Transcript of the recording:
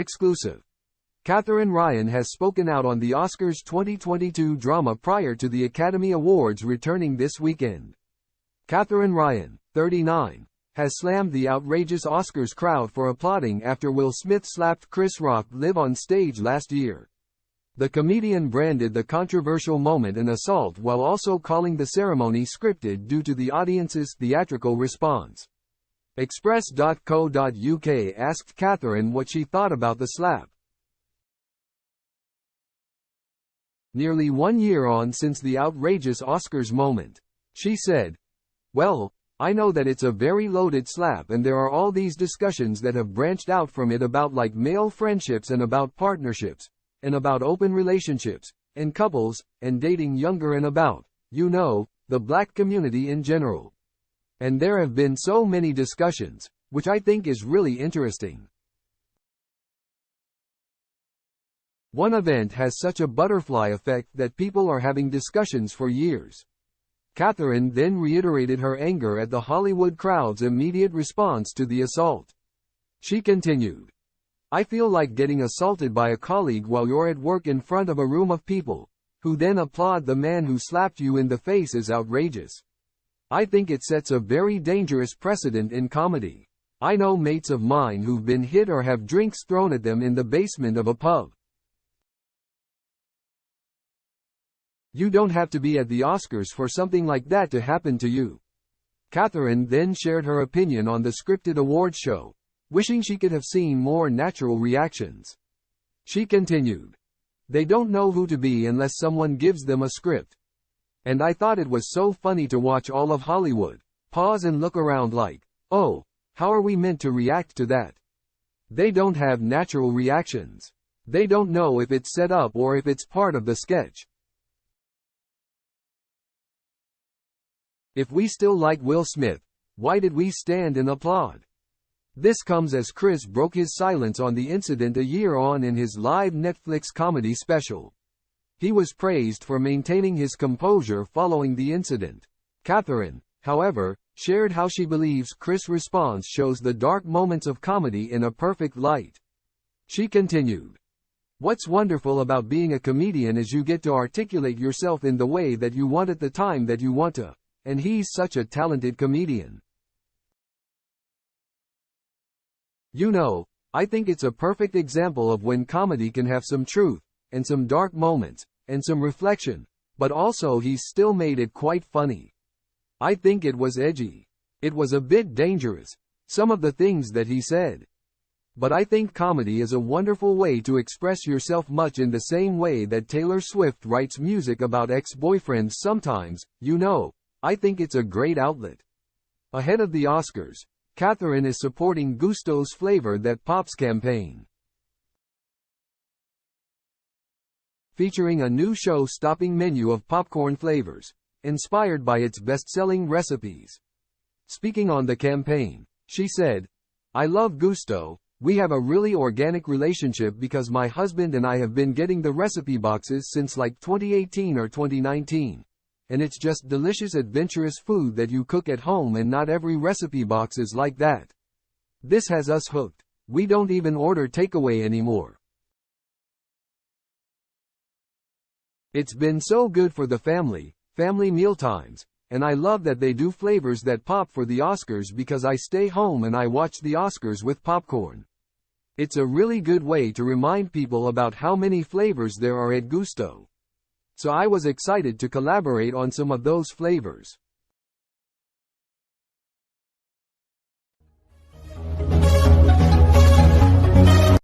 Exclusive. Katherine Ryan has spoken out on the Oscars 2022 drama prior to the Academy Awards returning this weekend. Katherine Ryan, 39, has slammed the outrageous Oscars crowd for applauding after Will Smith slapped Chris Rock live on stage last year. The comedian branded the controversial moment an assault while also calling the ceremony scripted due to the audience's theatrical response. Express.co.uk asked Katherine what she thought about the slap. Nearly 1 year on since the outrageous Oscars moment, she said, "Well, I know that it's a very loaded slap and there are all these discussions that have branched out from it about like male friendships and about partnerships, and about open relationships, and couples, and dating younger and about, you know, the black community in general. And there have been so many discussions, which I think is really interesting. One event has such a butterfly effect that people are having discussions for years." Katherine then reiterated her anger at the Hollywood crowd's immediate response to the assault. She continued, "I feel like getting assaulted by a colleague while you're at work in front of a room of people, who then applaud the man who slapped you in the face is outrageous. I think it sets a very dangerous precedent in comedy. I know mates of mine who've been hit or have drinks thrown at them in the basement of a pub. You don't have to be at the Oscars for something like that to happen to you." Katherine then shared her opinion on the scripted awards show, wishing she could have seen more natural reactions. She continued, "They don't know who to be unless someone gives them a script. And I thought it was so funny to watch all of Hollywood pause and look around like, oh, how are we meant to react to that? They don't have natural reactions. They don't know if it's set up or if it's part of the sketch. If we still like Will Smith, why did we stand and applaud?" This comes as Chris broke his silence on the incident a year on in his live Netflix comedy special. He was praised for maintaining his composure following the incident. Katherine, however, shared how she believes Chris' response shows the dark moments of comedy in a perfect light. She continued, "What's wonderful about being a comedian is you get to articulate yourself in the way that you want at the time that you want to. And he's such a talented comedian. You know, I think it's a perfect example of when comedy can have some truth, and some dark moments, and some reflection, but also he's still made it quite funny. I think it was edgy. It was a bit dangerous, some of the things that he said. But I think comedy is a wonderful way to express yourself, much in the same way that Taylor Swift writes music about ex-boyfriends sometimes, you know. I think it's a great outlet." Ahead of the Oscars, Katherine is supporting Gusto's Flavor That Pops campaign, featuring a new show-stopping menu of popcorn flavors, inspired by its best-selling recipes. Speaking on the campaign, she said, "I love Gusto. We have a really organic relationship because my husband and I have been getting the recipe boxes since like 2018 or 2019. And it's just delicious adventurous food that you cook at home, and not every recipe box is like that. This has us hooked. We don't even order takeaway anymore. It's been so good for the family mealtimes, and I love that they do Flavors That Pop for the Oscars because I stay home and I watch the Oscars with popcorn. It's a really good way to remind people about how many flavors there are at Gusto. So I was excited to collaborate on some of those flavors."